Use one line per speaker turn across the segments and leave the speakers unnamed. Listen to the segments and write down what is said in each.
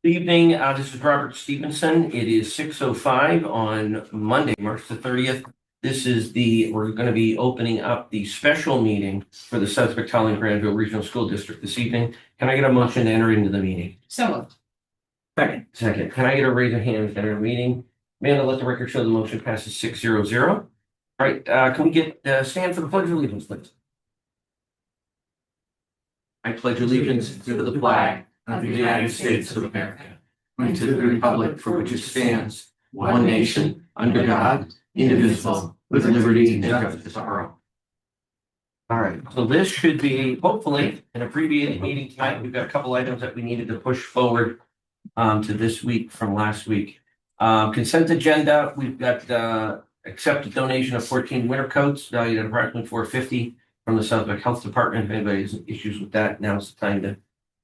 Good evening, this is Robert Stevenson. It is 6:05 on Monday, March the 30th. We're going to be opening up the special meeting for the Southwick Tolling Granville Regional School District this evening. Can I get a motion to enter into the meeting?
So moved.
Second. Can I get a raise of hands to enter the meeting? Amanda, let the record show the motion passes 6-0-0. All right, can we get stand for the Pledge of Allegiance, please? I pledge allegiance to the flag of the United States of America, and to the republic for which it stands, one nation, under God, indivisible, with liberty and justice for all. All right, so this should be hopefully an abbreviated meeting tonight. We've got a couple items that we needed to push forward to this week from last week. Consent agenda, we've got accepted donation of 14 winter coats valued at approximately $450 from the Southwick Health Department. If anybody has issues with that, now's the time to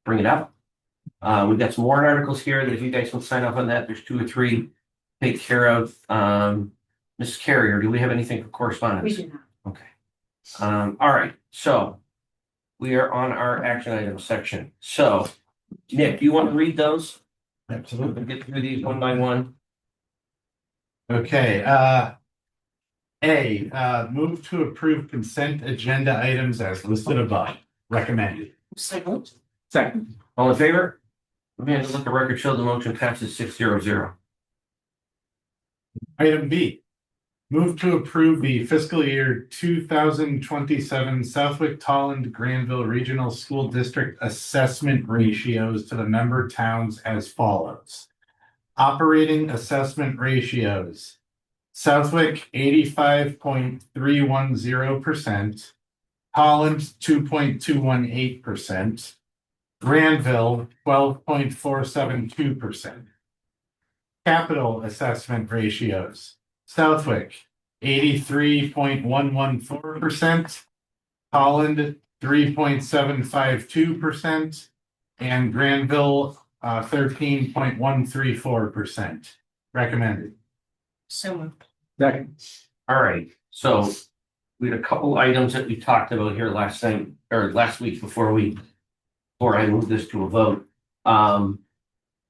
bring it up. We've got some warrant articles here that if you guys can sign off on that, there's 2 or 3 take care of. Ms. Carrier, do we have anything for correspondence?
We do not.
Okay. All right, so we are on our action items section. So Nick, do you want to read those?
Absolutely.
Get through these one by one.
Okay, move to approve consent agenda items as listed above. Recommended.
So moved.
Second.
All in favor? Amanda, let the record show the motion passes 6-0-0.
Item B, move to approve the fiscal year 2027 Southwick Tolland Granville Regional School District assessment ratios to the member towns as follows. Operating assessment ratios. Southwick 85.310%, Tolland 2.218%, Granville 12.472%. Capital assessment ratios. Southwick 83.114%, Tolland 3.752%, and Granville 13.134%. Recommended.
So moved.
Second.
All right, so we had a couple items that we talked about here last week before I moved this to a vote.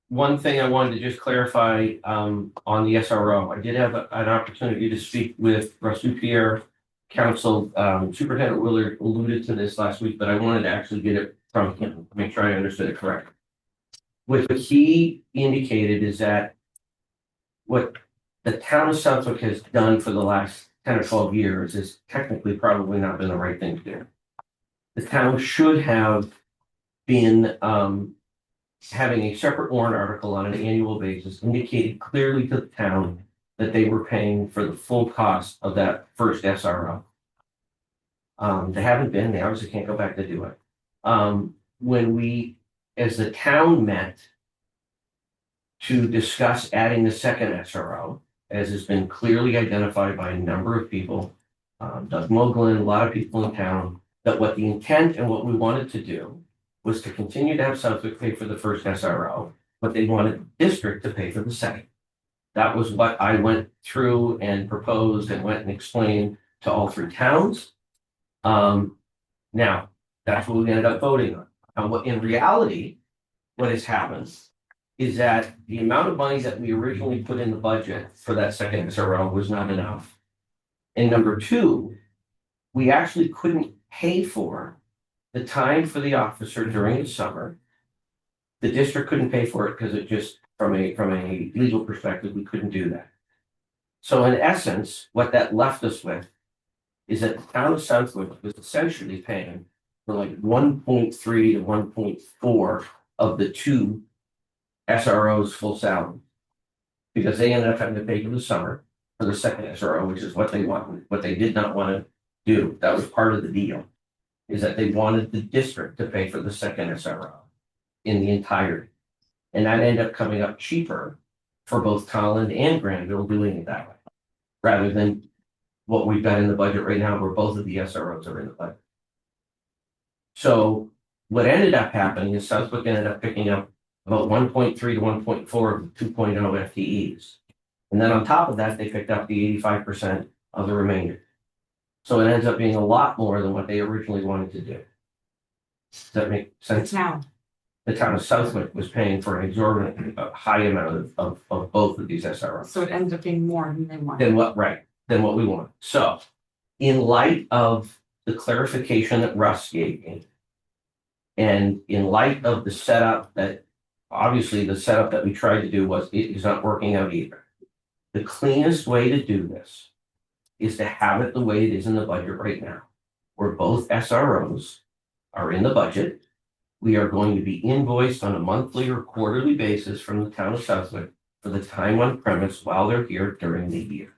One thing I wanted to just clarify on the SRO, I did have an opportunity to speak with Russ Pierre, Council. Superintendent Willard alluded to this last week, but I wanted to actually get it from him to make sure I understood it correctly. What he indicated is that what the town of Southwick has done for the last 10 or 12 years is technically probably not been the right thing to do. The town should have been having a separate warrant article on an annual basis indicated clearly to the town that they were paying for the full cost of that first SRO. They haven't been, they obviously can't go back to do it. When we, as the town, met to discuss adding the second SRO, as has been clearly identified by a number of people, Doug Moglin, a lot of people in town, that what the intent and what we wanted to do was to continue to have Southwick pay for the first SRO, but they wanted the district to pay for the second. That was what I went through and proposed and went and explained to all 3 towns. Now, that's what we ended up voting on. What in reality, what has happened is that the amount of money that we originally put in the budget for that second SRO was not enough. And number 2, we actually couldn't pay for the time for the officer during the summer. The district couldn't pay for it because it just, from a legal perspective, we couldn't do that. So in essence, what that left us with is that the town of Southwick was essentially paying for like 1.3 to 1.4 of the 2 SRO's full salary, because they ended up having to pay for the summer for the second SRO, which is what they wanted, what they did not want to do. That was part of the deal, is that they wanted the district to pay for the second SRO in the entirety. And that ended up coming up cheaper for both Tolland and Granville doing it that way, rather than what we've got in the budget right now, where both of the SROs are in the budget. So what ended up happening is Southwick ended up picking up about 1.3 to 1.4 of the 2.0 FTEs. And then on top of that, they picked up the 85% of the remainder. So it ends up being a lot more than what they originally wanted to do. Does that make sense?
Now.
the town of Southwick was paying for an exorbitant high amount of both of these SROs.
So it ends up being more than they want.
Than what we want. So, in light of the clarification that Russ gave me, and in light of the setup that, obviously, the setup that we tried to do it is not working out either. The cleanest way to do this is to have it the way it is in the budget right now, where both SROs are in the budget. We are going to be invoiced on a monthly or quarterly basis from the town of Southwick for the time on premise while they're here during the year.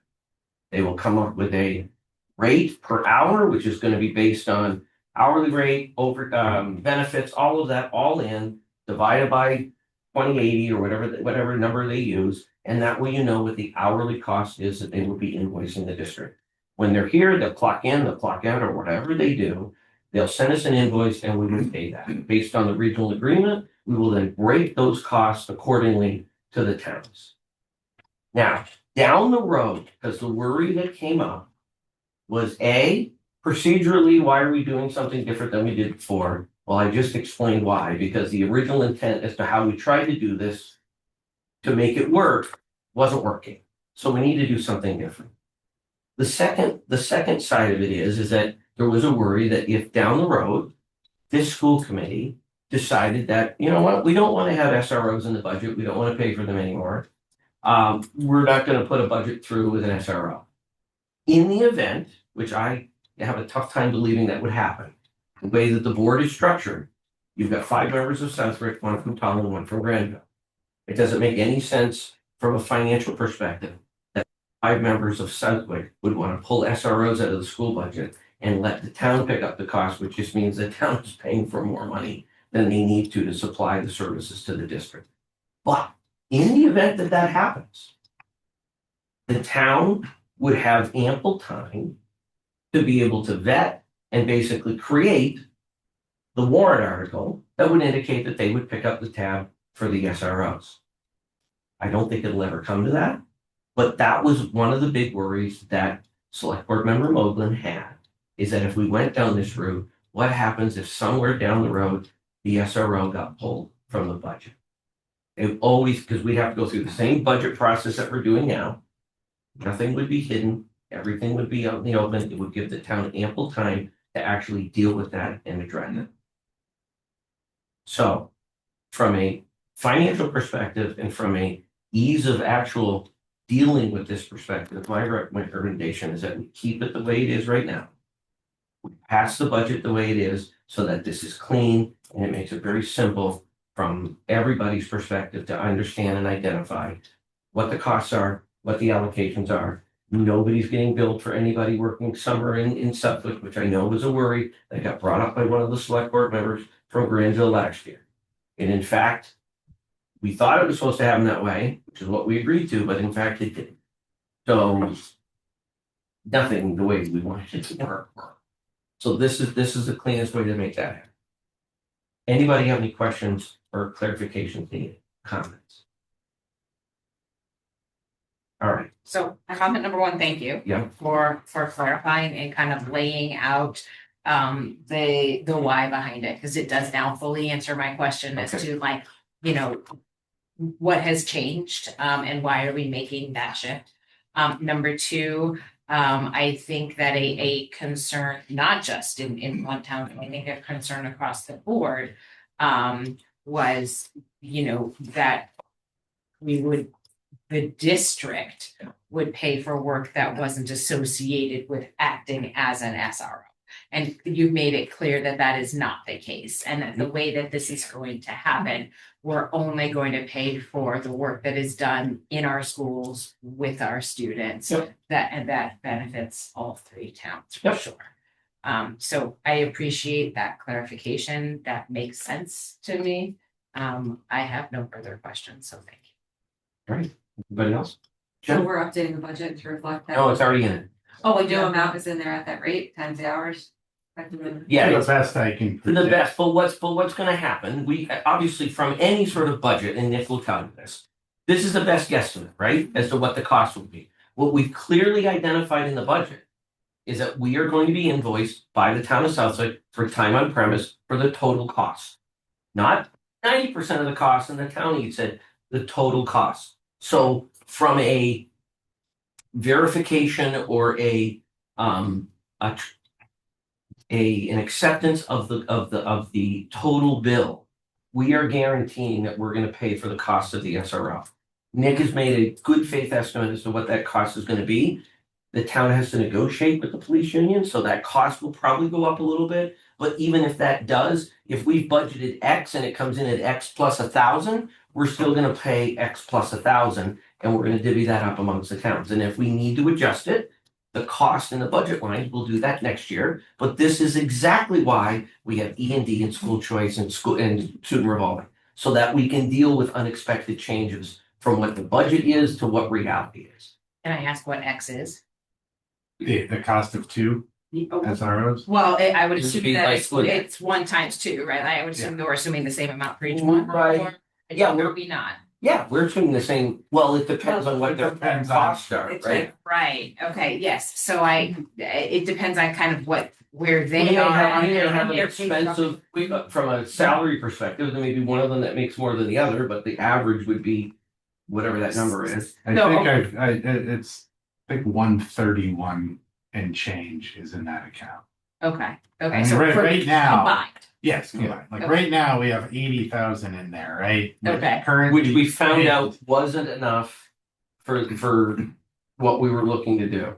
They will come up with a rate per hour, which is going to be based on hourly rate, over benefits, all of that, all in, divided by 2080 or whatever number they use. And that way you know what the hourly cost is that they will be invoicing the district. When they're here, they'll clock in, they'll clock out, or whatever they do. They'll send us an invoice and we will pay that. Based on the regional agreement, we will then break those costs accordingly to the towns. Now, down the road, because the worry that came up was procedurally, why are we doing something different than we did before? Well, I just explained why, because the original intent as to how we tried to do this to make it work wasn't working. So we need to do something different. The second side of it is that there was a worry that if down the road, this school committee decided that, you know what, we don't want to have SROs in the budget, we don't want to pay for them anymore. We're not going to put a budget through with an SRO. In the event, which I have a tough time believing that would happen, the way that the board is structured, you've got 5 members of Southwick, 1 from Tolland, 1 from Granville. It doesn't make any sense from a financial perspective that 5 members of Southwick would want to pull SROs out of the school budget and let the town pick up the cost, which just means the town is paying for more money than they need to supply the services to the district. But in the event that that happens, the town would have ample time to be able to vet and basically create the warrant article that would indicate that they would pick up the tab for the SROs. I don't think it'll ever come to that, but that was one of the big worries that Select Board Member Moglen had, is that if we went down this route, what happens if somewhere down the road, the SRO got pulled from the budget? It always, because we'd have to go through the same budget process that we're doing now. Nothing would be hidden. Everything would be out in the open. It would give the town ample time to actually deal with that and address it. So, from a financial perspective and from a ease of actual dealing with this perspective, my recommendation is that we keep it the way it is right now. We pass the budget the way it is so that this is clean and it makes it very simple from everybody's perspective to understand and identify what the costs are, what the allocations are. Nobody's getting billed for anybody working summer in Suffolk, which I know was a worry that got brought up by one of the select board members from Granville last year. And in fact, we thought it was supposed to happen that way, which is what we agreed to, but in fact it didn't. So nothing the way we wanted it to work. So this is the cleanest way to make that happen. Anybody have any questions or clarifications needed? Comments? All right.
So comment number 1, thank you.
Yeah.
For clarifying and kind of laying out the why behind it, because it does now fully answer my question as to like, you know, what has changed and why are we making that shift. Number 2, I think that a concern, not just in one town, I think a concern across the board was, you know, that the district would pay for work that wasn't associated with acting as an SRO. And you've made it clear that that is not the case, and that the way that this is going to happen, we're only going to pay for the work that is done in our schools with our students.
Yep.
That benefits all 3 towns for
Yep.
sure. So I appreciate that clarification. That makes sense to me. I have no further questions, so thank you.
All right. Anybody else?
So
Jen?
we're updating the budget to reflect that.
No, it's already in it.
Oh, the new amount is in there at that rate, times the hours.
Yeah,
The
it's
best I can.
the best, but what's going to happen? We obviously, from any sort of budget, and Nick will tell you this. This is the best guesstimate, right, as to what the cost will be. What we've clearly identified in the budget is that we are going to be invoiced by the town of Southwick for time on premise for the total cost, not 90% of the cost, and the county said the total cost. So from a verification or a tr- an acceptance of the total bill, we are guaranteeing that we're gonna pay for the cost of the SRO. Nick has made a good faith estimate as to what that cost is gonna be. The town has to negotiate with the police union, so that cost will probably go up a little bit. But even if that does, if we've budgeted X and it comes in at X plus 1,000, we're still gonna pay X plus 1,000, and we're gonna divvy that up amongst the towns. And if we need to adjust it, the cost in the budget lines, we'll do that next year. But this is exactly why we have E&D and school choice and student revolving, so that we can deal with unexpected changes from what the budget is to what reality is.
Can I ask what X is?
The cost of two SROs?
Well, I would
This would
assume
be
that
like
it's
split.
it's 1 times 2, right? I would assume we're assuming the same amount for each one.
Right.
Or
Yeah,
are we not?
Yeah, we're assuming the same, well, it depends on what their
Depends on-
costs are,
It's
right?
Right, okay, yes, so it depends on kind of where
We
they
may
are.
have,
on
we may
their-
have an
their
expensive, from a salary perspective, there may be one of them that makes more than the other, but the average would be whatever that number is.
I
No,
think it's, I think 131 and change is in that account.
Okay,
I
okay,
mean,
so
right-
for
right now-
combined,
Yes, combined. Like
Okay.
right now, we have 80,000 in there, right? Which
Okay.
Currently.
Which we found out wasn't enough for what we were looking to do.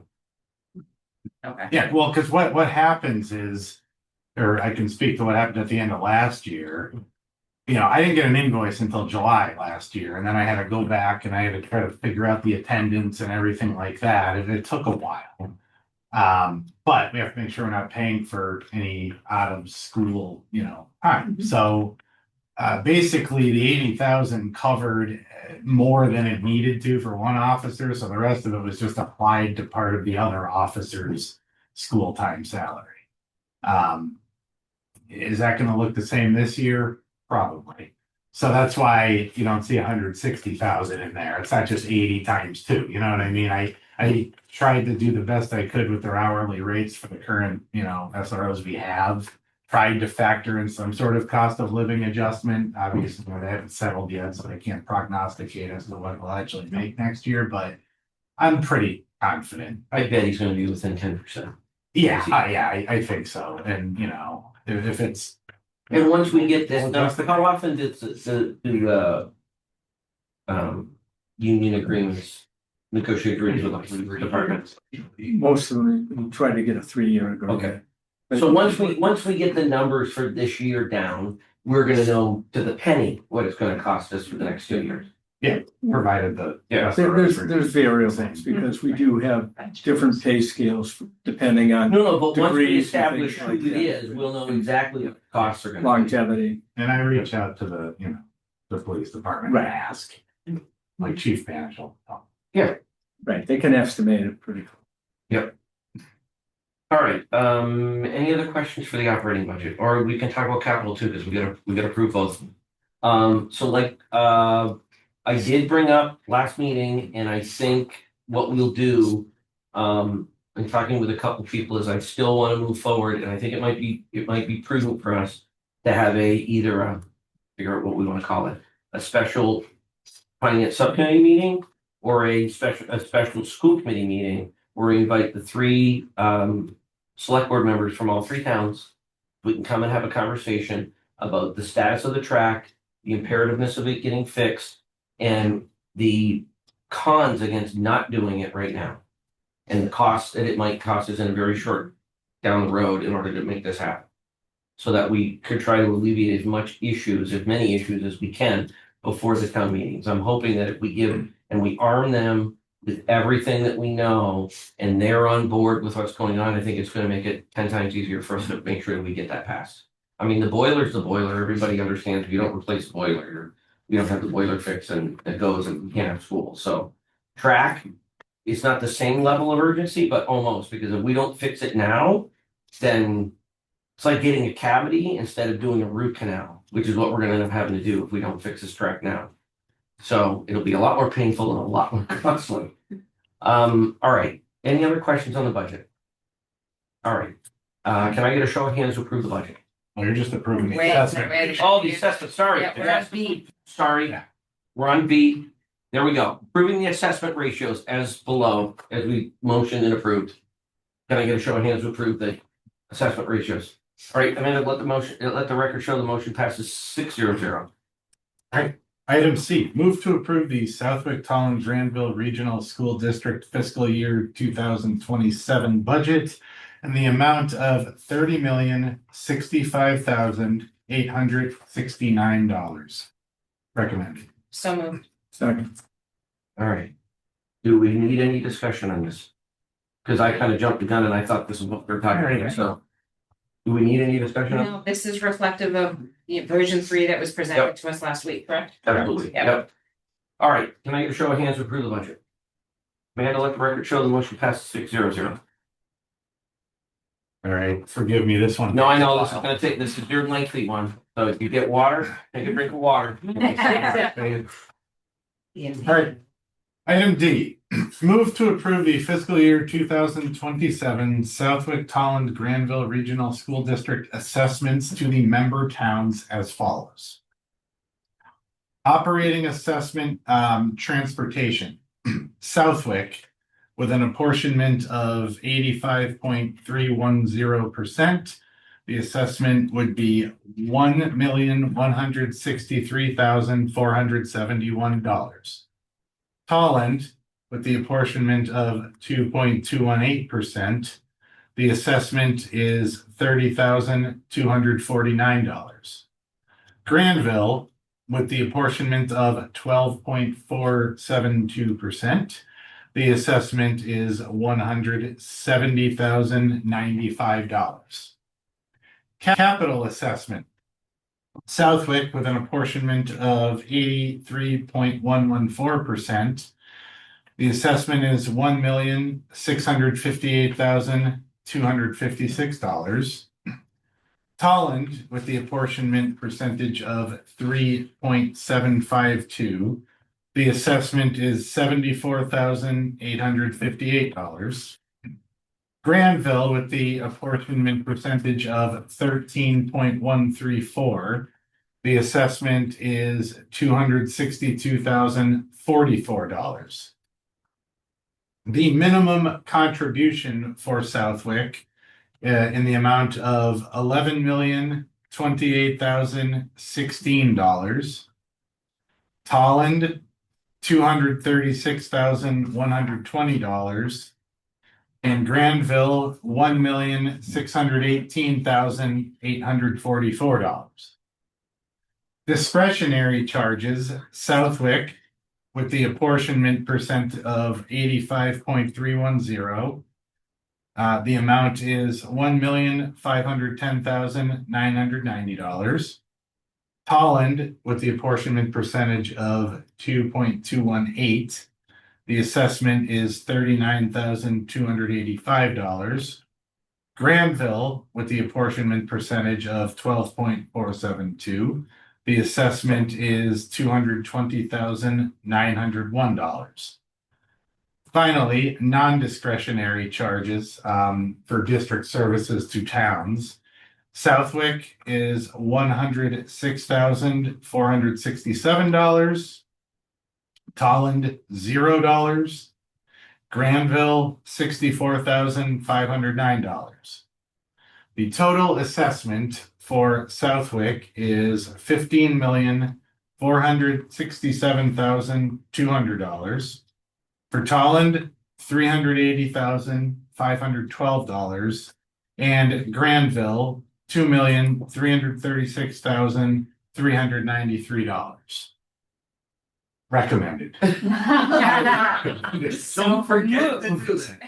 okay.
Yeah, well, because what happens is, or I can speak to what happened at the end of last year. You know, I didn't get an invoice until July last year, and then I had to go back and I had to try to figure out the attendance and everything like that, and it took a while. But we have to make sure we're not paying for any out of school, time. So basically the 80,000 covered more than it needed to for one officer, so the rest of it was just applied to part of the other officer's school time salary. Is that gonna look the same this year? Probably. So that's why you don't see 160,000 in there. It's not just 80 times 2, you know what I mean? I tried to do the best I could with their hourly rates for the current, SROs we have. Tried to factor in some sort of cost of living adjustment. Obviously, they haven't settled yet, so I can't prognosticate as to what we'll actually make next year, but I'm pretty confident.
I bet he's gonna be within 10%.
Yeah, I think so. And, if it's.
And once we get this,
Well,
now,
just the-
how often does the union agreements, negotiate agreements with the police departments?
Most of them, we try to get a 3-year agreement.
Okay. So once we get the numbers for this year down, we're gonna know to the penny what it's gonna cost us for the next 2 years.
Provided the.
Yeah.
There's variables because we do have different pay scales depending on
No, but once we
Degrees and
establish
things
who
like
it
that.
is, we'll know exactly what the costs are gonna be.
longevity.
And I reach out to the police department and
Right.
ask, like Chief Banishal.
Right, they can estimate it pretty.
All right, any other questions for the operating budget, or we can talk about capital too, because we gotta approve both. So like, I did bring up last meeting, and I think what we'll do, in talking with a couple people, is I still wanna move forward, and I think it might be prudent for us to have figure out what we wanna call it, a special finance subcommittee meeting, or a special school committee meeting, where we invite the 3, select board members from all 3 towns. We can come and have a conversation about the status of the track, the imperativeness of it getting fixed, and the cons against not doing it right now. And the cost that it might cost us in a very short down the road in order to make this happen. So that we could try to alleviate as many issues as we can before the town meetings. I'm hoping that if we give and we arm them with everything that we know, and they're on board with what's going on, I think it's gonna make it 10 times easier for us to make sure that we get that passed. I mean, the boiler's the boiler, everybody understands, if you don't replace the boiler, you don't have the boiler fixed and it goes and you can't have school, so. Track, it's not the same level of urgency, but almost, because if we don't fix it now, then it's like getting a cavity instead of doing a root canal, which is what we're gonna end up having to do if we don't fix this track now. So it'll be a lot more painful and a lot more costly. All right, any other questions on the budget? All right, can I get a show of hands to approve the budget?
Well, you're just approving the
Wait,
assessment.
wait.
Oh, the assessment, sorry.
Yeah, we're at B.
Sorry,
Yeah.
we're on B. There we go. Approving the assessment ratios as below, as we motioned and approved. Can I get a show of hands to approve the assessment ratios? All right, Amanda, let the record show the motion passes 6-0-0.
Item C, move to approve the Southwick Tolland Granville Regional School District fiscal year 2027 budget in the amount of $30,065,869. Recommended.
So moved.
Second.
All right. Do we need any discussion on this? Because I kind of jumped the gun and I thought this is what we're talking about, so. Do we need any discussion on?
No, this is reflective of version 3 that was presented to us last week, correct?
Absolutely,
Yep.
yep. All right, can I get a show of hands to approve the budget? Amanda, let the record show the motion passes 6-0-0.
All right, forgive me, this one.
No, I know, this is your lengthy one, so if you get water, take a drink of water.
All right. Item D, move to approve the fiscal year 2027 Southwick Tolland Granville Regional School District assessments to the member towns as follows. Operating assessment, transportation, Southwick with an apportionment of 85.310%. The assessment would be $1,163,471. Tolland, with the apportionment of 2.218%, the assessment is $30,249. Granville, with the apportionment of 12.472%, the assessment is $170,095. Capital assessment, Southwick with an apportionment of 83.114%. The assessment is $1,658,256. Tolland with the apportionment percentage of 3.752. The assessment is $74,858. Granville with the apportionment percentage of 13.134. The assessment is $262,044. The minimum contribution for Southwick in the amount of $11,028,016. Tolland, $236,120. And Granville, $1,618,844. Discretionary charges, Southwick, with the apportionment percent of 85.310. The amount is $1,510,990. Tolland, with the apportionment percentage of 2.218. The assessment is $39,285. Granville, with the apportionment percentage of 12.472. The assessment is $220,901. Finally, non-discretionary charges for district services to towns. Southwick is $106,467. Tolland, $0. Granville, $64,509. The total assessment for Southwick is $15,467,200. For Tolland, $380,512. And Granville, $2,336,393. Recommended.
Don't forget to do that.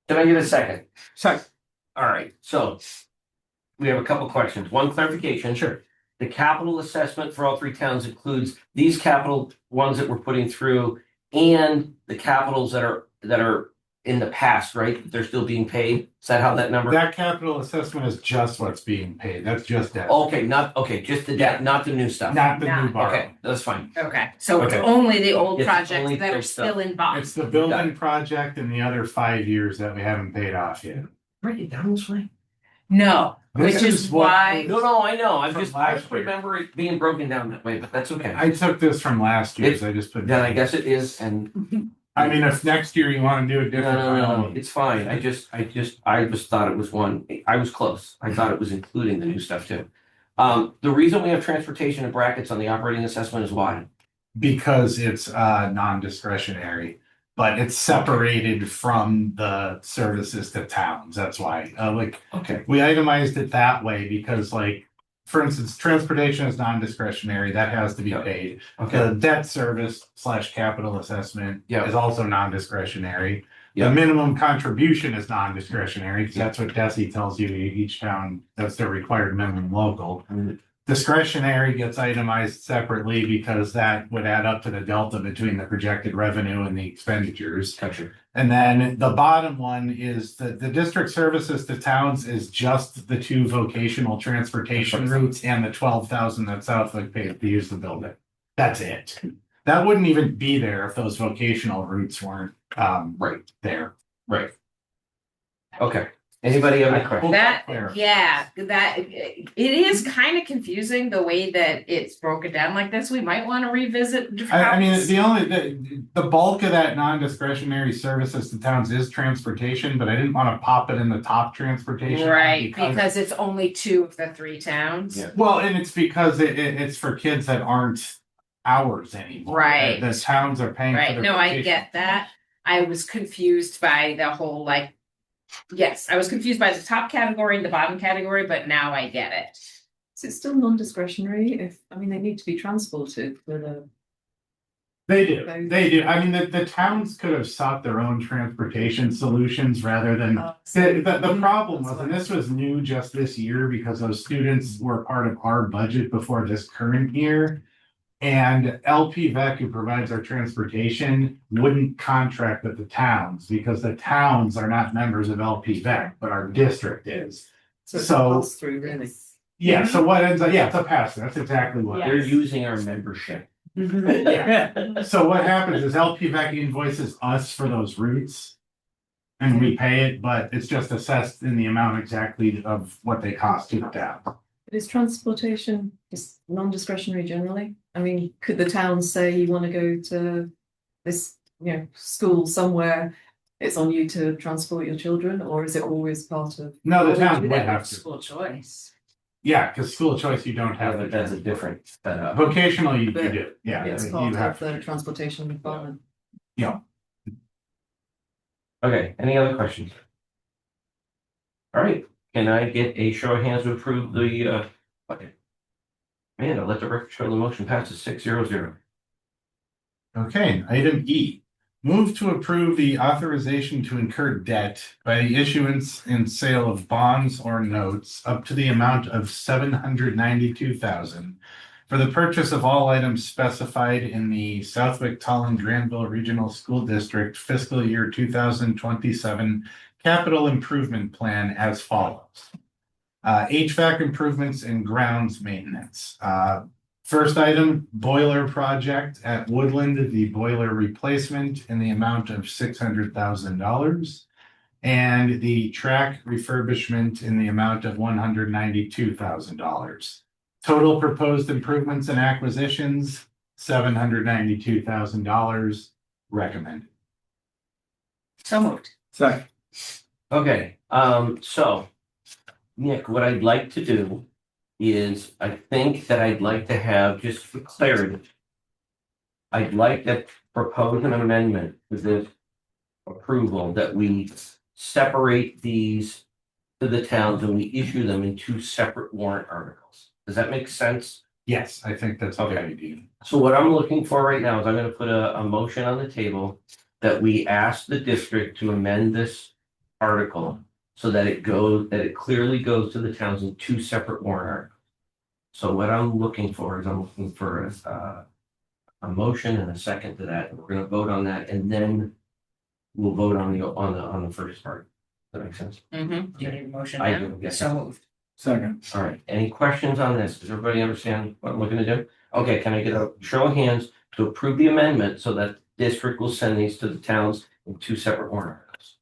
Can I get a second? Second. All right, so we have a couple questions. One clarification. Sure. The capital assessment for all three towns includes these capital ones that we're putting through and the capitals that are in the past, right? They're still being paid. Is that how that number?
That capital assessment is just what's being paid. That's just that.
Okay, just the debt, not the new stuff.
Not the new
Not-
borrow.
Okay, that's fine.
Okay, so it's
Okay.
only the old
It's
projects
only
that are
those stuff.
still in bond.
It's the building project and the other 5 years that we haven't paid off yet.
Break it down this way.
No,
This
Which is
what
why-
No, no, I know, I
From
just
last year.
remember it being broken down that way, but that's okay.
I took this from last year's, I just put.
Then I guess it is, and
I mean, if next year you wanna do it
no,
different.
no,
by
no,
all
no,
means.
it's fine. I just thought it was one, I was close. I thought it was including the new stuff too. The reason we have transportation and brackets on the operating assessment is why?
Because it's non-discretionary, but it's separated from the services to towns, that's why,
Okay.
we itemized it that way because like, for instance, transportation is non-discretionary, that has to be
Yeah.
paid.
Okay,
The debt service / capital assessment
Yeah.
is also non-discretionary.
Yeah.
The minimum contribution is non-discretionary, because that's what DESI tells you, each town, that's their required minimum local.
Mhm.
Discretionary gets itemized separately because that would add up to the delta between the projected revenue and the expenditures.
gotcha.
And then the bottom one is that the district services to towns is just the 2 vocational transportation routes and the 12,000 that Southwick paid to use the building. That's it. That wouldn't even be there if those vocational routes weren't
Right,
there.
right. Okay, anybody have any
I
questions?
hope
That,
clear.
yeah, that, it is kind of confusing the way that it's broken down like this. We might want to revisit.
I mean, the bulk of that non-discretionary services to towns is transportation, but I didn't want to pop it in the top transportation.
Right, because it's only 2 of the 3 towns.
Yeah.
Well, and it's because it's for kids that aren't ours anymore.
Right.
The towns are paying. for
Right,
their
no, I
vacation.
get that. I was confused by the whole yes, I was confused by the top category and the bottom category, but now I get it.
So it's still non-discretionary I mean, they need to be transported for the.
They do,
Okay.
they do. I mean, the towns could have sought their own transportation solutions rather than. The problem was, and this was new just this year because those students were part of our budget before this current year. And LPVEC, who provides our transportation, wouldn't contract with the towns because the towns are not members of LPVEC, but our district is.
So it's
So-
a pass through, really.
Yeah, so what ends up, yeah, it's a pass, that's exactly what.
They're using our membership.
Yeah. So what happens is LPVEC invoices us for those routes. And we pay it, but it's just assessed in the amount exactly of what they cost to the town.
But is transportation is non-discretionary generally? I mean, could the town say you want to go to this, school somewhere? It's on you to transport your children, or is it always part of?
No, the
We
town
do
would
that
have
with
to.
School choice.
Yeah, because school choice, you don't have.
But
to
that's a
transport.
different setup.
Vocational, you
But
do, yeah.
It's
you
part
have
of
to.
the transportation department.
Okay, any other questions? All right, can I get a show of hands to approve the budget? Amanda, let the record show the motion passes 600.
Okay, item E. Move to approve the authorization to incur debt by the issuance and sale of bonds or notes up to the amount of $792,000 for the purchase of all items specified in the Southwick Tolland Granville Regional School District fiscal year 2027 capital improvement plan as follows. HVAC improvements and grounds maintenance. First item, boiler project at Woodland, the boiler replacement in the amount of $600,000. And the track refurbishment in the amount of $192,000. Total proposed improvements and acquisitions, $792,000 recommended.
So moved.
Second.
Okay, so Nick, what I'd like to do is, I think that I'd like to have, just for clarity, I'd like to propose an amendment to this approval that we separate these to the towns and we issue them in 2 separate warrant articles. Does that make sense?
Yes, I think that's a good
Okay.
idea.
So what I'm looking for right now is I'm gonna put a motion on the table that we ask the district to amend this article so that it clearly goes to the towns in 2 separate warrant articles. So what I'm looking for is I'm looking for a motion and a second to that. We're gonna vote on that and then we'll vote on the first part. Does that make sense?
Mm-hmm. Do you need a motion
I
now?
do, yes.
So moved.
Second.
All right, any questions on this? Does everybody understand what I'm looking to do? Okay, can I get a show of hands to approve the amendment so that district will send these to the towns in 2 separate warrant articles?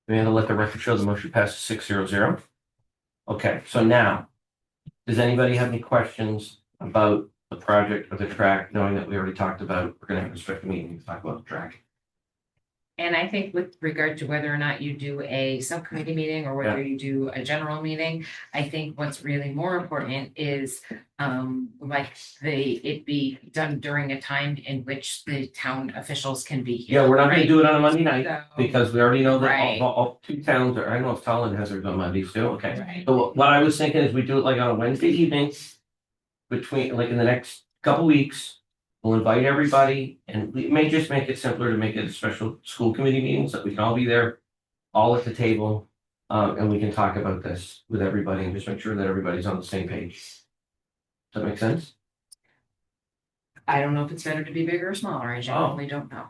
Amanda, let the record show the motion passes 600. Okay, so now, does anybody have any questions about the project or the track, knowing that we already talked about, we're gonna have a special meeting to talk about the track?
And I think with regard to whether or not you do a subcommittee meeting or whether you do a general meeting, I think what's really more important is like it be done during a time in which the town officials can be here.
Yeah, we're not gonna
right?
do it on a Monday night,
So-
because we already know that
Right.
all two towns are, I don't know if Tallinn has theirs on Mondays too, okay.
Right.
So what I was thinking is we do it like on a Wednesday evening, between, like in the next couple weeks. We'll invite everybody, and we may just make it simpler to make it a special school committee meeting, so that we can all be there, all at the table. And we can talk about this with everybody and just make sure that everybody's on the same page. Does that make sense?
I don't know if it's better to be bigger or smaller. I genuinely don't know.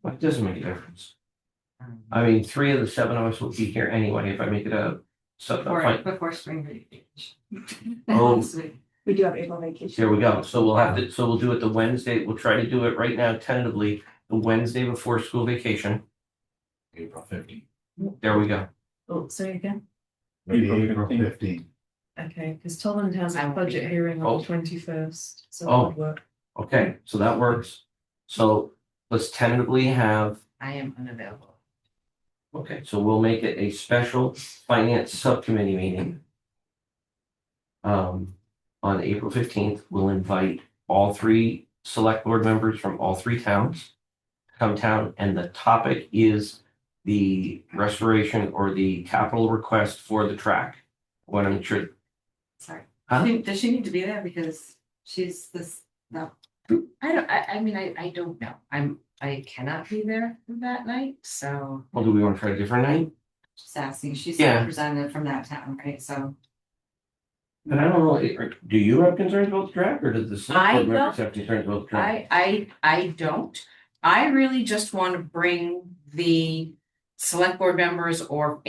Well, it doesn't make a difference. I mean, 3 of the 7 of us will be here anyway, if I make it a
Before spring vacation.
Oh.
Sweet.
We do have April vacation.
Here we go. So we'll do it the Wednesday. We'll try to do it right now tentatively, the Wednesday before school vacation.
April 15th.
There we go.
Oh, say again.
Maybe
April
April 15th.
Okay, because Tolland has
I
a
won't be
budget
there.
hearing
Oh.
on the 21st, so
Oh.
that would work.
Okay, so that works. So let's tentatively have,
I am unavailable.
okay, so we'll make it a special finance subcommittee meeting. On April 15th, we'll invite all 3 select board members from all 3 towns. Come town, and the topic is the restoration or the capital request for the track. Want to make sure,
Sorry.
Huh?
Does she need to be there because she's this, no,
I mean, I don't know. I cannot be there that night, so.
well, do we want to try a different night?
just asking, she's
Yeah.
the representative from that town, right? So
And I don't know, do you have concerns about the track, or does the select
I
board members
don't.
have concerns about the track?
I don't. I really just want to bring the select board members or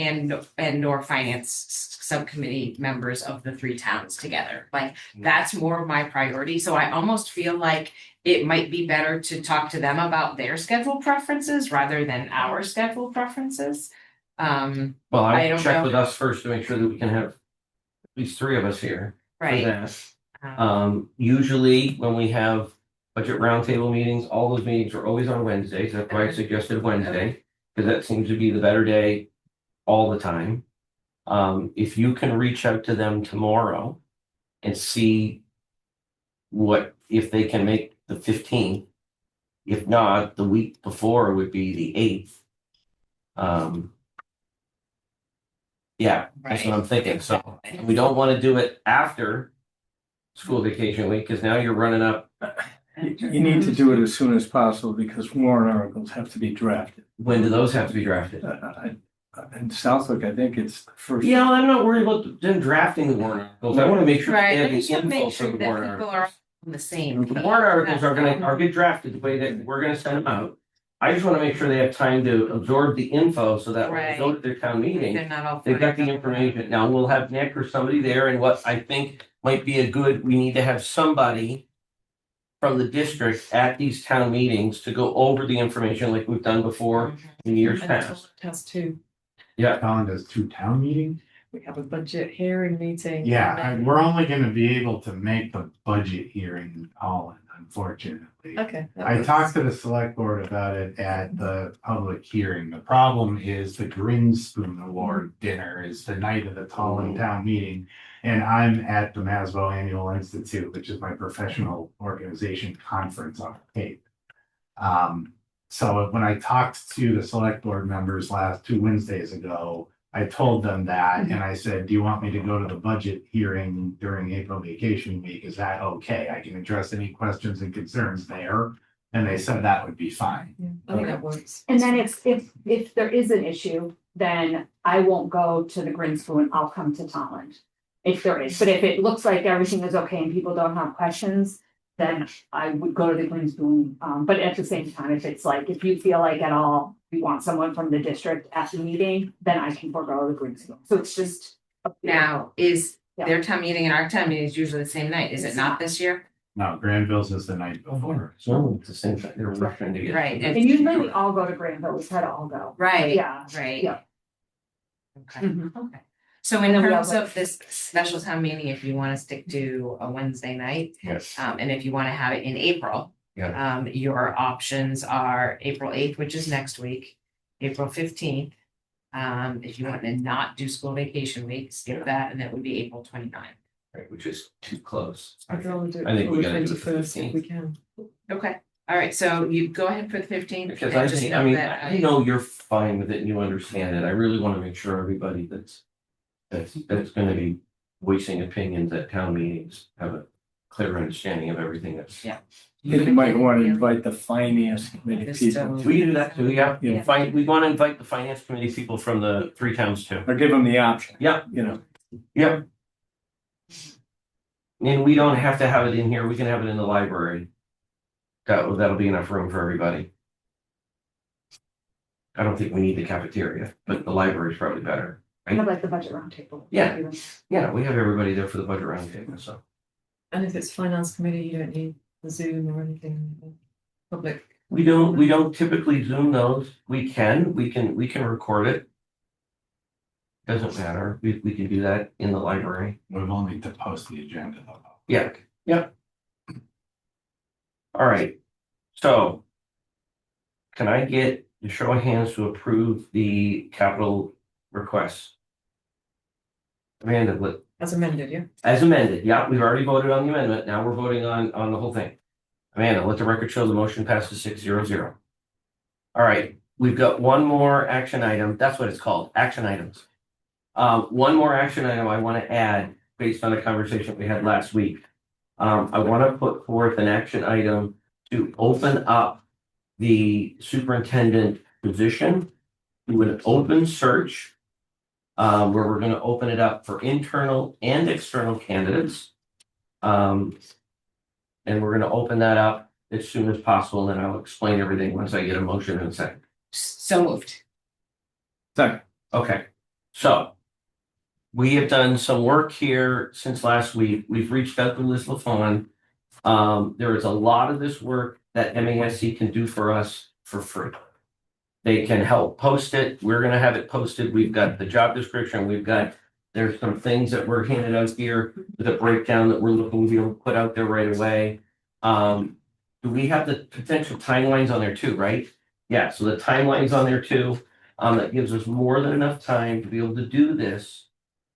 finance subcommittee members of the 3 towns together. Like, that's more of my priority. So I almost feel like it might be better to talk to them about their schedule preferences rather than our schedule preferences.
Well,
I
I
don't
check
know.
with us first to make sure that we can have at least 3 of us here for
Right.
that. Usually when we have budget roundtable meetings, all those meetings are always on Wednesdays. That's why I suggested Wednesday, because that seems to be the better day all the time. If you can reach out to them tomorrow and see if they can make the 15th. If not, the week before would be the 8th. Yeah, that's what I'm thinking. So we don't want to do it after school vacation week, because now you're running up.
You need to do it as soon as possible because warrant articles have to be drafted.
When do those have to be drafted?
In Southwick, I think it's the first.
Yeah, I'm not worried about them drafting the warrant articles. I want to make sure
Right,
they
I
have the
just want to
info
make
for
sure
the
that
warrant
people
articles.
are on the same.
The
page.
warrant articles are
That's
gonna get drafted the way that we're gonna send them out. I just want to make sure they have time to absorb the info so that when they go to their town meeting,
They're not all.
they've got the information. Now, we'll have Nick or somebody there, and what I think might be we need to have somebody from the district at these town meetings to go over the information like we've done before in years
And
past.
Tolland has 2.
Yeah,
Colin does 2 town meetings.
We have a budget hearing meeting.
Yeah,
and then-
we're only gonna be able to make the budget hearing in Holland, unfortunately.
Okay. that
I
works.
talked to the select board about it at the public hearing. The problem is the Grinspoon Award dinner is the night of the Tallinn town meeting. And I'm at the Masbo Annual Institute, which is my professional organization conference on Cape. So when I talked to the select board members 2 Wednesdays ago, I told them that, and I said, do you want me to go to the budget hearing during April vacation week? Is that okay? I can address any questions and concerns there. And they said that would be fine.
Yeah, I think that works.
And then if there is an issue, then I won't go to the Grinspoon, I'll come to Tolland. If there is, but if it looks like everything is okay and people don't have questions, then I would go to the Grinspoon. But at the same time, if it's like, if you feel like at all, you want someone from the district at the meeting, then I can forego the Grinspoon. So it's just.
Now, is
Yeah.
their town meeting and our town meeting is usually the same night, is it not this year?
No, Granville's is the night before.
so it's the same thing. They're rushing to get.
Right,
And usually we all go to Granville, we try to all go.
Right.
Yeah.
Right.
Yeah.
Okay,
Mhm.
okay. So in
And we
terms
have-
of this special town meeting, if you want to stick to a Wednesday night,
Yes.
and if you want to have it in April.
Yeah.
Your options are April 8th, which is next week, April 15th. If you want to not do school vacation week, skip that, and that would be April 29th.
Right, which is too close.
I'd rather do
I
it
think
for
we
the
gotta do it for
21st if
15th.
we can.
Okay, all right, so you go ahead for the 15th.
Because
and
I
just
think,
know
I mean,
that
I know you're fine with it and you understand it. I really want to make sure everybody that's gonna be voicing opinions at town meetings have a clear understanding of everything that's.
Yeah.
I think you might want to invite the finance committee
Just,
people,
We do that too, yeah.
Yeah.
We want to invite the finance committee people from the 3 towns too.
or give them the option,
Yeah,
you know.
yeah. And we don't have to have it in here. We can have it in the library. That'll be enough room for everybody. I don't think we need the cafeteria, but the library is probably better.
Kind of like the budget roundtable.
Yeah. Yeah, we have everybody there for the budget roundtable, so.
And if it's finance committee, you don't need the Zoom or anything public.
We don't typically Zoom those. We can record it. Doesn't matter. We can do that in the library.
We've only to post the agenda though.
Yeah, yeah. All right, so. Can I get the show of hands to approve the capital requests? Amanda,
As amended, yeah?
as amended, yeah, we've already voted on the amendment, now we're voting on the whole thing. Amanda, let the record show the motion passes 6-0-0. All right, we've got one more action item, that's what it's called, action items. One more action item I want to add based on the conversation we had last week. I want to put forth an action item to open up the superintendent position to an open search. Where we're going to open it up for internal and external candidates. And we're going to open that up as soon as possible, and then I'll explain everything once I get a motion in a second.
So moved.
Second,
Okay, so we have done some work here since last week. We've reached out to Liz LaFawn. There is a lot of this work that MASC can do for us for free. They can help post it. We're gonna have it posted. We've got the job description. There's some things that were handed out here with a breakdown that we're looking to be able to put out there right away. Do we have the potential timelines on there too, right? Yeah, so the timeline's on there too. That gives us more than enough time to be able to do this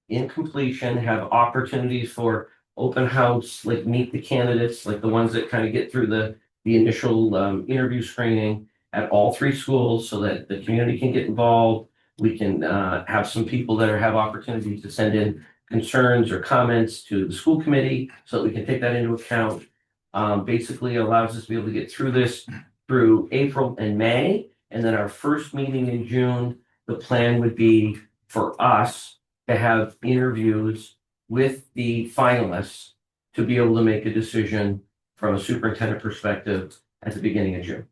in completion, have opportunities for open house, like meet the candidates, like the ones that kind of get through the initial interview screening at all 3 schools so that the community can get involved. We can have some people that have opportunities to send in concerns or comments to the school committee so that we can take that into account. Basically allows us to be able to get through this through April and May. And then our first meeting in June, the plan would be for us to have interviews with the finalists to be able to make a decision from a superintendent perspective at the beginning of June.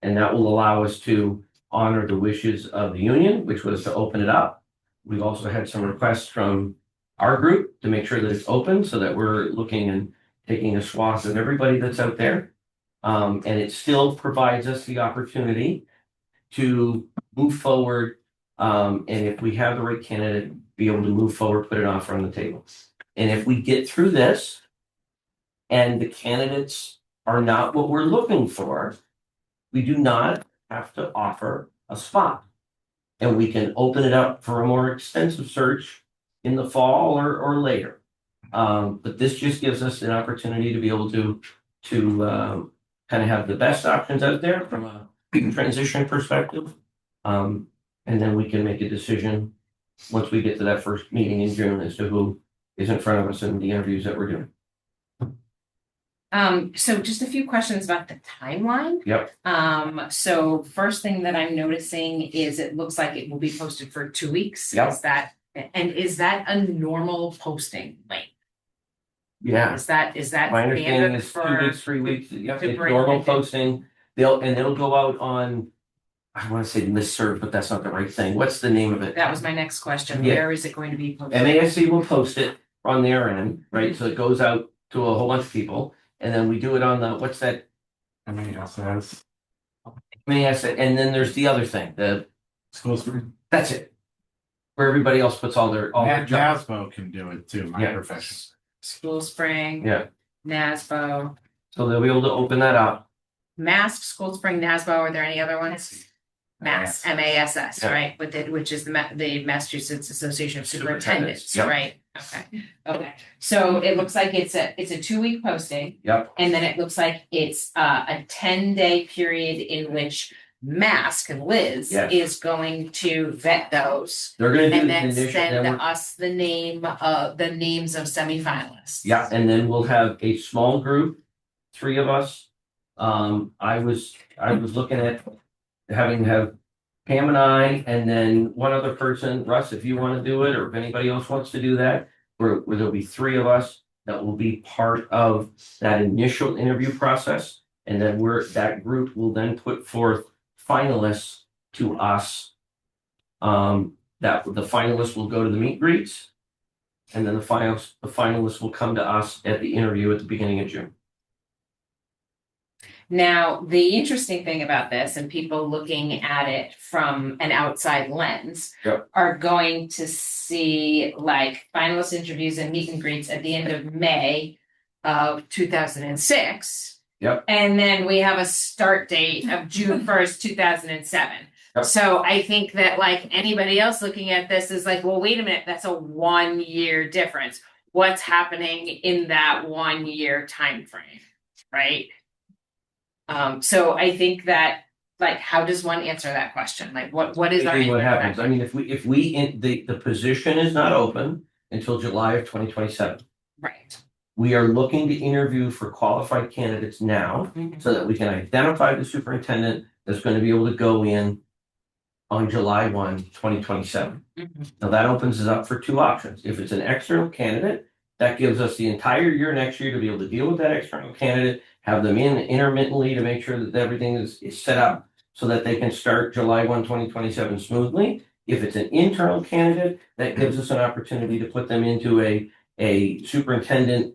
And that will allow us to honor the wishes of the union, which was to open it up. We've also had some requests from our group to make sure that it's open so that we're looking and taking a swath of everybody that's out there. And it still provides us the opportunity to move forward. And if we have the right candidate, be able to move forward, put an offer on the table. And if we get through this and the candidates are not what we're looking for, we do not have to offer a spot. And we can open it up for a more extensive search in the fall or later. But this just gives us an opportunity to be able to kind of have the best options out there from a transition perspective. And then we can make a decision once we get to that first meeting in June as to who is in front of us in the interviews that we're doing.
So just a few questions about the timeline.
Yep.
So first thing that I'm noticing is it looks like it will be posted for 2 weeks.
Yep.
Is that a normal posting length?
Yeah.
Is that
My understanding
standard
is 2
for?
weeks, 3 weeks. Yep,
to
it's
bring
normal
it-
posting. They'll go out on, I want to say listserv, but that's not the right thing. What's the name of it?
That was my next question.
Yeah.
Where is it going to be posted?
MASC will post it on their end, right? So it goes out to a whole bunch of people. And then we do it on the, what's that?
MASS.
MASC, and then there's the other thing,
School street.
that's it. where everybody else puts all their jobs.
NASBO can do it too, my
Yeah.
profession.
School Spring.
Yeah.
NASBO,
So they'll be able to open that up.
Mask, School Spring, NASBO, are there any other ones? MASS, MASS,
Yeah.
right, with it, which is the Massachusetts Association of
Superintendents,
Superintendents,
yep.
right? Okay, so it looks like it's a 2-week posting.
Yep.
And then it looks like it's a 10-day period in which Mask and Liz
Yes.
is going to vet those.
They're gonna do
And
the
then
initial,
send
then we're-
us the names of semifinalists.
yeah, and then we'll have a small group, 3 of us. I was looking at having to have Pam and I, and then one other person, Russ, if you want to do it, or if anybody else wants to do that, where there'll be 3 of us that will be part of that initial interview process. And then that group will then put forth finalists to us. That the finalists will go to the meet greets. And then the finalists will come to us at the interview at the beginning of June.
Now, the interesting thing about this, and people looking at it from an outside lens,
Yep.
are going to see like finalist interviews and meet and greets at the end of May of 2006.
Yep.
And then we have a start date of June 1st, 2007.
Yep.
So I think that like anybody else looking at this is like, well, wait a minute, that's a 1-year difference. What's happening in that 1-year time frame, right? So I think that, like, how does one answer that question? Like, what is our?
I think what happens, I mean, if the position is not open until July of 2027.
Right.
We are looking to interview for qualified candidates now, so that we can identify the superintendent that's going to be able to go in on July 1, 2027. Now that opens us up for 2 options. If it's an external candidate, that gives us the entire year next year to be able to deal with that external candidate, have them in intermittently to make sure that everything is set up so that they can start July 1, 2027 smoothly. If it's an internal candidate, that gives us an opportunity to put them into a superintendent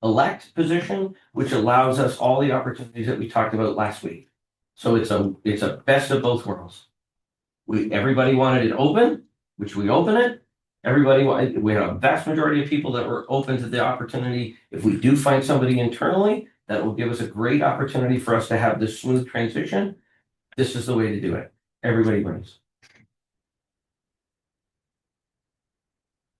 elect position, which allows us all the opportunities that we talked about last week. So it's a best of both worlds. Everybody wanted it open, which we open it. We have a vast majority of people that were open to the opportunity. If we do find somebody internally, that will give us a great opportunity for us to have this smooth transition. This is the way to do it. Everybody wins.
Is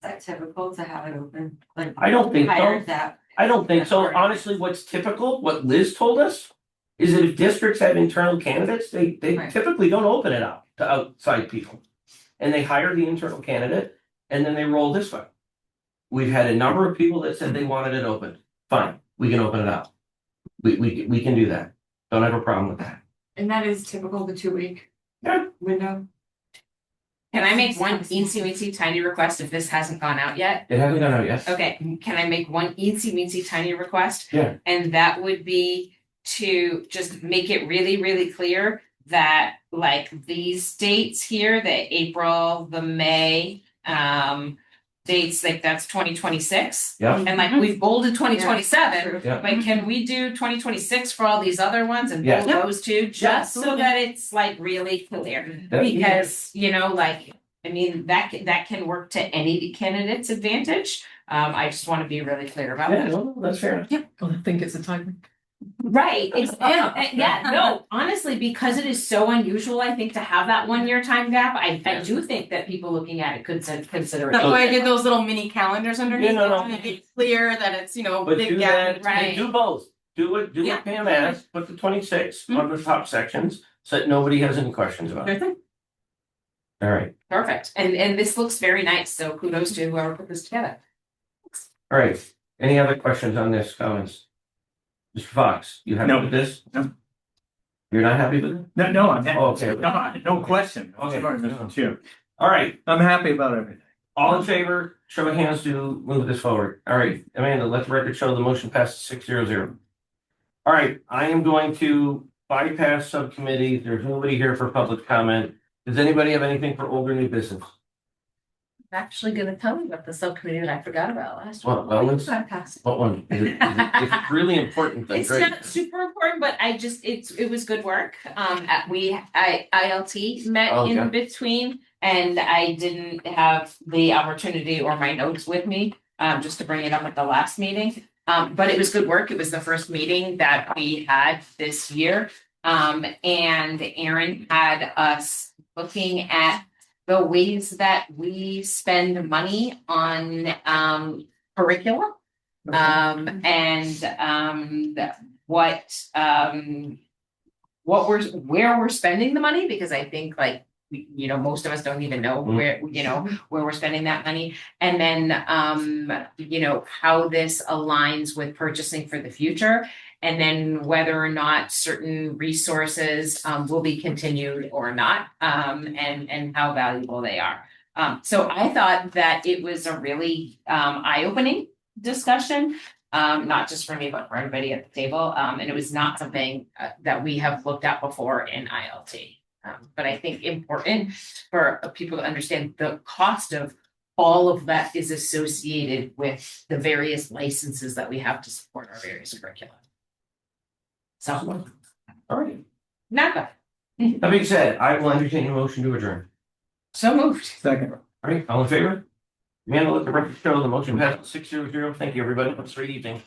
that typical to have it open? Like,
I don't think so.
hired that.
I don't think so.
Right.
Honestly, what's typical, what Liz told us, is that if districts have internal candidates, they
Right.
typically don't open it up to outside people. And they hire the internal candidate and then they roll this way. We've had a number of people that said they wanted it open. Fine, we can open it up. We can do that. Don't have a problem with that.
And that is typical, the 2-week
Yeah.
window.
Can I make one eensy weensy tiny request if this hasn't gone out yet?
It hasn't gone out yet.
Okay, can I make one eensy weensy tiny request?
Yeah.
And that would be to just make it really, really clear that like these dates here, the April, the May, dates, like that's 2026.
Yeah.
And like we've bolded 2027,
Yeah.
but can we do 2026 for all these other ones and
Yeah.
bold those two, just so that it's like really clear?
That-
Because, like, I mean, that can work to any candidate's advantage. I just want to be really clear about
Yeah,
that.
no, that's fair.
Well, I think it's a typo.
Right, no, honestly, because it is so unusual, I think, to have that 1-year time gap, I do think that people looking at it could consider it.
That's why I did those little mini calendars underneath.
Yeah, no.
To make it clear that it's,
But
big
do
gap.
that,
right.
do both. Do what
Yeah.
Pam asked, put the 26 on the top sections, so that nobody has any questions about it. All right,
Perfect, and this looks very nice, so kudos to whoever put this together.
all right. Any other questions on this, comments? Mr. Fox, you happy
No.
with this?
No.
You're not happy with it?
No, I'm happy.
Oh, okay.
No question.
Okay.
Mr. Chair.
All right,
I'm happy about everything.
all in favor, show of hands to move this forward. All right, Amanda, let the record show the motion passes 600. All right, I am going to bypass subcommittee. There's nobody here for public comment. Does anybody have anything for old or new business?
I'm actually gonna tell you about the subcommittee that I forgot about last week.
What one? If it's really important, then
It's
great.
not super important, but it was good work. ILT met
Oh,
in
okay.
between and I didn't have the opportunity or my notes with me, just to bring it up at the last meeting. But it was good work. It was the first meeting that we had this year. And Aaron had us looking at the ways that we spend money on, curriculum. Where we're spending the money, because I think like, most of us don't even know where we're spending that money. And then, how this aligns with purchasing for the future. And then whether or not certain resources, will be continued or not, and how valuable they are. So I thought that it was a really, eye-opening discussion, not just for me, but for everybody at the table. And it was not something that we have looked at before in ILT. But I think important for people to understand the cost of all of that is associated with the various licenses that we have to support our various curricula. So,
All right.
not bad.
That being said, I will entertain a motion to adjourn.
So moved.
Second.
All right, all in favor? Amanda, let the record show the motion passes 6-0. Thank you, everybody. Have a great evening.